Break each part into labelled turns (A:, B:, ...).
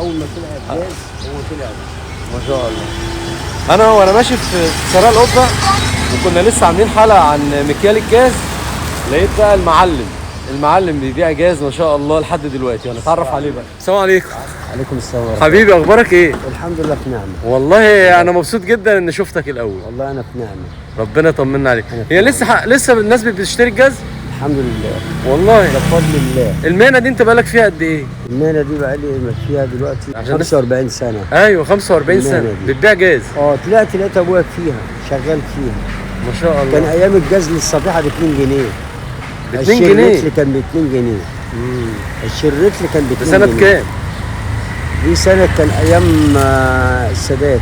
A: اول ما طلع الجاز هو طلع ده.
B: ما شاء الله. انا وانا ماشي في شارع القبه وكنا لسه عاملين حلقه عن مكيال الجاز، لقيت بقى المعلم بيبيع جاز ما شاء الله لحد دلوقتي، هنتعرف عليه بقى. السلام عليكم.
A: عليكم السلام
B: حبيبي، اخبارك ايه؟
A: الحمد لله في نعمه.
B: والله انا مبسوط جدا ان شفتك الاول.
A: والله انا في نعمه.
B: ربنا يطمنا عليك. هي لسه الناس بتشتري الجاز؟
A: الحمد لله
B: والله
A: ده بفضل الله.
B: المهنه دي انت بقالك فيها قد ايه؟
A: المهنه دي بقى لي فيها دلوقتي 45 سنه.
B: ايوه 45 سنه بتبيع جاز.
A: لقيت ابويا فيها شغال فيها
B: ما شاء الله.
A: كان ايام الجاز للصفيحه ب 2 جنيه.
B: ب 2 جنيه؟
A: الشريتل كان ب 2 جنيه. الشريتل كان ب 2 جنيه.
B: سنه كام؟
A: دي سنه كان ايام السادات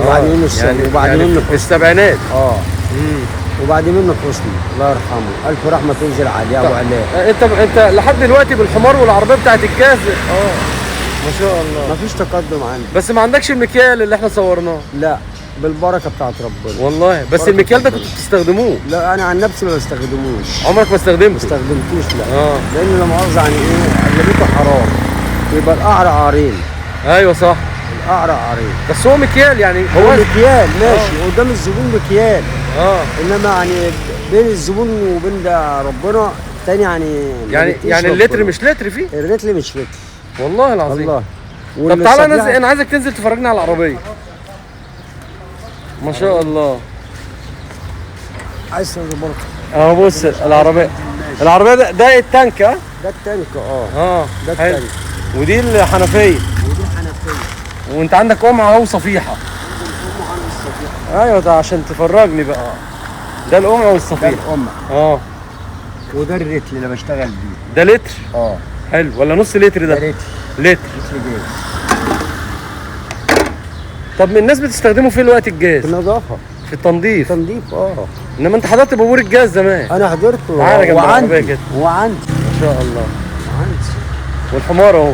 A: وبعدين
B: يعني في السبعينات.
A: وبعد منه حسني الله يرحمه، الف رحمه تنزل عليه ابو علاء.
B: انت لحد دلوقتي بالحمار والعربيه بتاعت الجاز؟ ما شاء الله.
A: مفيش تقدم عندي.
B: بس ما عندكش المكيال اللي احنا صورناه؟
A: لا بالبركه بتاعت ربنا
B: والله. بس المكيال ده كنتوا بتستخدموه؟
A: لا انا عن نفسي ما بستخدموش.
B: عمرك ما استخدمته؟
A: ما استخدمتوش لا. لان لا مؤاخذه يعني ايه اغلبيته حرام، يبقى القعر عارين.
B: ايوه صح،
A: القعر عارين.
B: بس هو مكيال يعني
A: هو مكيال ماشي قدام الزبون مكيال. انما يعني بين الزبون وبين ده ربنا تاني يعني
B: اللتر مش لتر فيه؟
A: اللتر مش لتر
B: والله العظيم.
A: والله.
B: طب تعالى انا عايزك تنزل تفرجنا على العربيه. ما شاء الله.
A: عايز برضه
B: بص العربيه ده التانك.
A: ده التانك. ده التانك.
B: ودي الحنفيه. وانت عندك قمعه اهو صفيحه. ايوه ده عشان تفرجني بقى. ده القمع والصفيحه.
A: ده القمع. وده الرتل اللي بشتغل بيه.
B: ده لتر؟ حلو. ولا نص لتر ده؟
A: ده
B: لتر. طب الناس بتستخدمه في الوقت الجاز؟
A: في النظافه،
B: في التنظيف. انما انت حضرت بابور الجاز زمان؟
A: انا حضرته.
B: تعالى جنب العربيه كده.
A: وعندي
B: ما شاء الله.
A: وعندي.
B: والحمار اهو.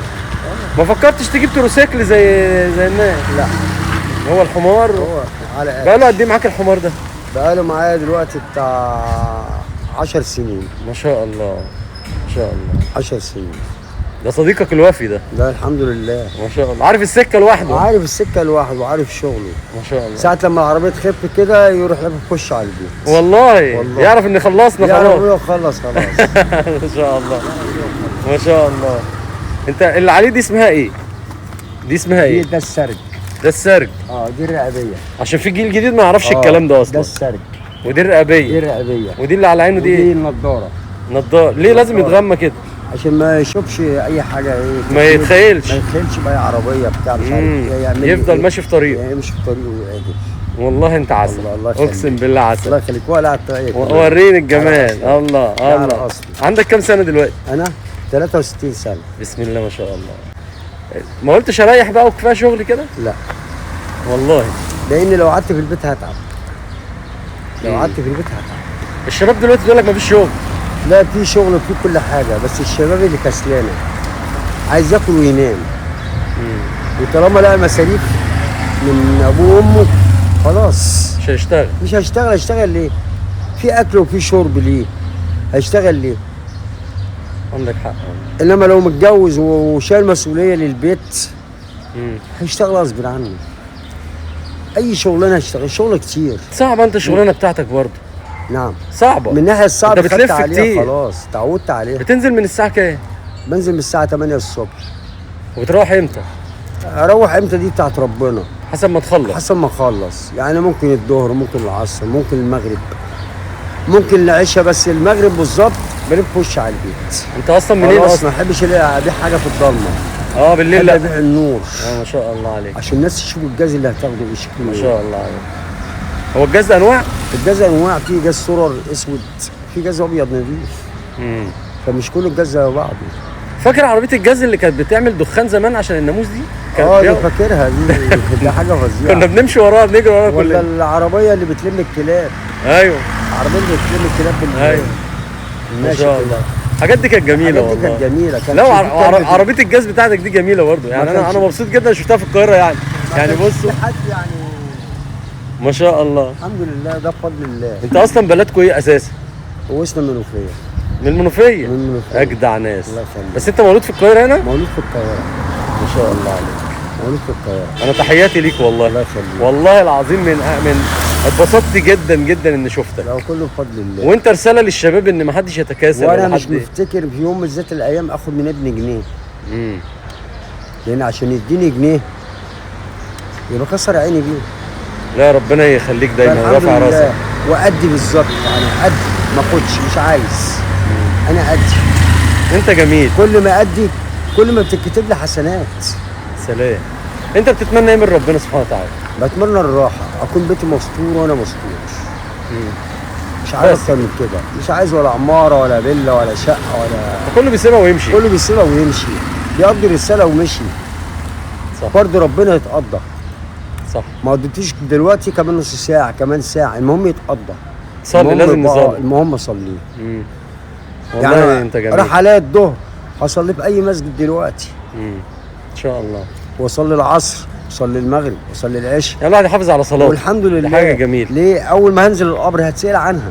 B: ما فكرتش تجيب تروسيكل زي الناس؟
A: لا
B: هو الحمار.
A: على
B: بقاله قد ايه معاك الحمار ده؟
A: بقاله معايا دلوقتي بتاع 10 سنين.
B: ما شاء الله ما شاء الله.
A: 10 سنين.
B: ده صديقك الوفي ده؟
A: ده الحمد لله.
B: ما شاء الله. عارف السكه لوحده؟
A: عارف السكه لوحده وعارف شغله.
B: ما شاء الله.
A: ساعه لما العربيه تخف كده يروح يخش على البيت.
B: والله يعرف ان خلصنا خلاص.
A: يعرف خلص.
B: ما شاء الله ما شاء الله. انت اللي عليه دي اسمها ايه؟ دي اسمها ايه؟
A: ده السرج.
B: ده السرج.
A: دي الرقابيه.
B: عشان في جيل جديد ما يعرفش الكلام ده اصلا.
A: ده السرج.
B: ودي الرقابيه.
A: دي الرقابيه.
B: ودي اللي على عينه دي ايه؟
A: دي النضاره.
B: ليه لازم يتغمى كده؟
A: عشان ما يشوفش اي حاجه
B: ما يتخيلش
A: باي عربيه بتاع مش عارف ايه.
B: يفضل ماشي في طريقه.
A: يمشي في طريقه ويعدل.
B: والله انت عسل.
A: الله يخليك.
B: اقسم بالله عسل.
A: الله يخليك. ولا على الطريق.
B: وريني الجمال. الله. عندك كام سنه دلوقتي؟
A: انا 63 سنه.
B: بسم الله ما شاء الله. ما قلتش اريح بقى وكفايه شغل كده؟
A: لا
B: والله.
A: لان لو قعدت في البيت هتعب.
B: الشباب دلوقتي بيقول لك مفيش شغل.
A: لا في شغل وفي كل حاجه، بس الشباب اللي كسلانه عايز ياكل وينام. وطالما لقى مصاريف من ابوه وامه خلاص مش هيشتغل. هيشتغل ليه؟ في اكل وفي شرب ليه؟ هيشتغل ليه؟
B: عندك حق.
A: انما لو متجوز وشايل مسؤوليه للبيت هيشتغل غصب عنه. اي شغلانه هيشتغل. شغل كتير.
B: صعبه انت الشغلانه بتاعتك برضه؟
A: نعم
B: صعبه.
A: من الناحيه الصعبه
B: انت بتلف
A: عليها خلاص اتعودت عليها.
B: بتنزل من الساعه كام؟
A: بنزل من الساعه 8 الصبح.
B: وبتروح امتى؟
A: اروح امتى دي بتاعت ربنا.
B: حسب ما تخلص.
A: يعني ممكن الظهر، ممكن العصر، ممكن المغرب، ممكن العشاء. بس المغرب بالظبط بنبقى وش على البيت.
B: انت اصلا منين اصلا؟
A: ما بحبش ابيع حاجه في الضلمه.
B: بالليل لا.
A: ابيع النور.
B: ما شاء الله عليك.
A: عشان الناس تشوفوا الجاز اللي هتاخده بشكل
B: ما شاء الله عليك. هو الجاز انواع؟
A: الجاز انواع. في جاز سرر اسود، في جاز ابيض نظيف. فمش كل الجاز زي بعضه.
B: فاكر عربيه الجاز اللي كانت بتعمل دخان زمان عشان الناموس دي؟
A: دي فاكرها دي حاجه فظيعه.
B: كنا بنمشي وراها بنجري وراها كلنا.
A: ولا العربيه اللي بتلم الكلاب.
B: ايوه
A: العربيه اللي بتلم الكلاب بالليل.
B: ايوه ما شاء الله. الحاجات دي كانت جميله والله.
A: الحاجات دي كانت جميله.
B: لا عربيه الجاز بتاعتك دي جميله برضه. يعني انا مبسوط جدا شفتها في القاهره يعني بصوا
A: حد يعني
B: ما شاء الله.
A: الحمد لله ده بفضل الله.
B: انت اصلا بلدكوا ايه اساسا؟
A: واسنا المنوفيه.
B: من المنوفيه؟ اجدع ناس.
A: الله يخليك.
B: بس انت مولود في القاهره هنا؟
A: مولود في القاهره.
B: ما شاء الله عليك.
A: مولود في القاهره.
B: انا تحياتي ليك والله.
A: الله يخليك.
B: والله العظيم من اتبسطت جدا جدا اني شفتك.
A: لو كله بفضل الله.
B: وانت رساله للشباب ان ما حدش يتكاسل
A: وانا
B: ولا
A: مش
B: حد.
A: مفتكر في يوم من ذات الايام اخد من ابني جنيه،
B: امم
A: لان عشان يديني جنيه يبقى كسر عيني بيه.
B: لا ربنا يخليك دايما
A: فالحمد
B: رافع
A: لله.
B: راسك.
A: وادي بالظبط يعني ادي ما اخدش مش عايز. انا ادي.
B: انت جميل.
A: كل ما ادي كل ما بتتكتب لي حسنات.
B: سلام. انت بتتمنى ايه من ربنا سبحانه وتعالى؟
A: بتمنى الراحه، اكون بيتي مستور وانا مستور. مش عايز اكتر من كده، مش عايز ولا عماره ولا فيلا ولا شقه ولا.
B: كله بيسيبها ويمشي.
A: كله بيسيبها ويمشي، بيقضي رساله ومشي.
B: صح.
A: برضه ربنا يتقضى.
B: صح.
A: ما قضيتيش دلوقتي كمان نص ساعه كمان ساعه، المهم يتقضى.
B: صلي لازم نصلي.
A: المهم اصلي.
B: والله
A: يعني
B: انت جميل.
A: راح عليا الظهر هصلي في اي مسجد دلوقتي.
B: ان شاء الله.
A: واصلي العصر واصلي المغرب واصلي العشاء.
B: يعني الواحد يحافظ على صلاته.
A: والحمد لله.
B: دي حاجه جميله.
A: ليه؟ اول ما هنزل القبر هتسال عنها.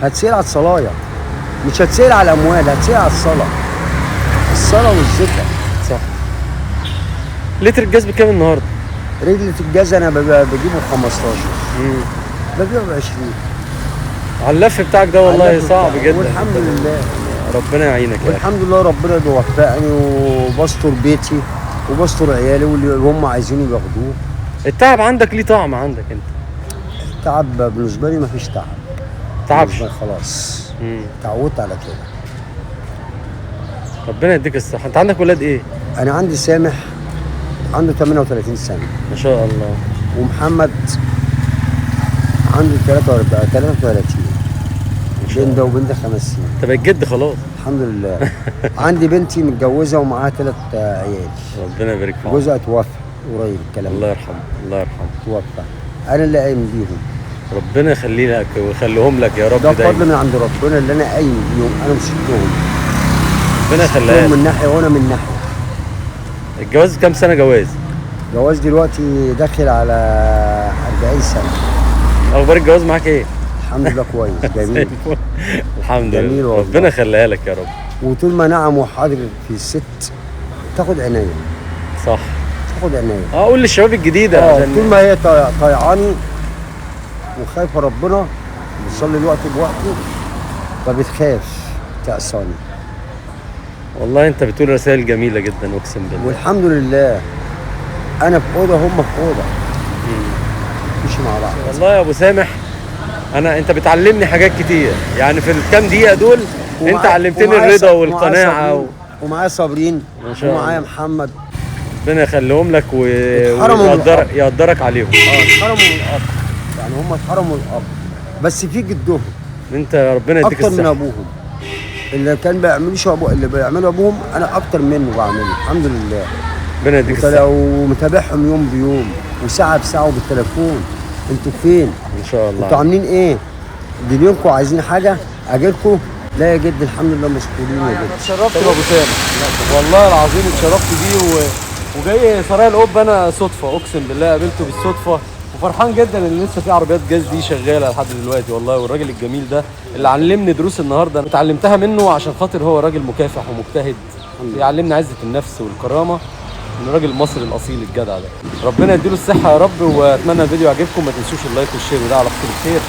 A: هتسال على الصلايه، مش هتسال على الاموال، هتسال على الصلاه. الصلاه والذكر.
B: صح. لتر الجاز بكام النهارده؟
A: رجلة الجاز انا بجيبه ب 15. ببيعه ب 20.
B: على اللف بتاعك ده والله صعب جدا.
A: والحمد لله.
B: ربنا يعينك يا اخي.
A: والحمد لله ربنا بيوفقني وبستر بيتي وبستر عيالي واللي هم عايزين ياخدوه.
B: التعب عندك ليه طعم عندك انت؟
A: التعب بالنسبه لي مفيش تعب.
B: تعبش.
A: خلاص. اتعودت على كده.
B: ربنا يديك الصحه. انت عندك ولاد ايه؟
A: انا عندي سامح عنده 38 سنه
B: ما شاء الله.
A: ومحمد عنده 33. بين ده وبين ده 5 سنين.
B: انت بقيت جد خلاص.
A: الحمد لله. عندي بنتي متجوزه ومعاها 3 عيال.
B: ربنا يبارك فيك.
A: جوزها توفى قريب الكلام.
B: الله يرحمه. الله يرحمه.
A: توفى. انا اللي قايم بيهم.
B: ربنا يخلي لك ويخليهم لك يا رب
A: ده
B: دايما.
A: فضل من عند ربنا اللي انا قايم بيهم، انا مسكتهم.
B: ربنا يخليها
A: من ناحيه وانا من ناحيه.
B: الجواز كام سنه جواز؟
A: جواز دلوقتي داخل على 40 سنه.
B: اخبار الجواز معاك ايه؟
A: الحمد لله كويس جميل.
B: الحمد
A: جميل
B: لله.
A: والله.
B: ربنا يخليها لك يا رب.
A: وطول ما نعم وحاضر في الست تاخد عناية.
B: صح.
A: تاخد عناية.
B: قول للشباب الجديده عشان
A: طول ما هي طيعاني وخايفه ربنا بتصلي الوقت بوقته فبتخاف تعصاني.
B: والله انت بتقول رسائل جميله جدا اقسم بالله.
A: والحمد لله انا في اوضه هم في اوضه. مش مع بعض.
B: والله يا ابو سامح انت بتعلمني حاجات كتير يعني في الكام دقيقه دول. انت علمتني الرضا والقناعه
A: ومعايا صابرين ومعايا محمد.
B: ربنا يخليهم لك ويقدرك عليهم.
A: اتحرموا من الاب يعني هم اتحرموا من الاب بس في جدهم.
B: انت ربنا يديك
A: اكتر
B: الصحه.
A: من ابوهم اللي كان بيعملوش اللي بيعملوا ابوهم انا اكتر منه بعمله الحمد لله.
B: ربنا يديك الصحه.
A: ومتابعهم يوم بيوم وساعه بساعه وبالتليفون. انتوا فين؟
B: ان شاء الله.
A: انتوا عاملين ايه؟ دنيونكم عايزين حاجه اجيلكم؟ لا يا جد الحمد لله مسؤولين يا جد.
B: اتشرفت بابو سامح والله العظيم اتشرفت بيه وجاي سرايا القبه انا صدفه اقسم بالله قابلته بالصدفه وفرحان جدا ان لسه في عربيات جاز دي شغاله لحد دلوقتي والله. والراجل الجميل ده اللي علمني دروس النهارده انا اتعلمتها منه عشان خاطر هو راجل مكافح ومجتهد يعلمني عزه النفس والكرامه من الراجل المصري الاصيل الجدع ده. ربنا يديله الصحه يا رب. واتمنى الفيديو يعجبكم. ما تنسوش اللايك والشير وده على خير.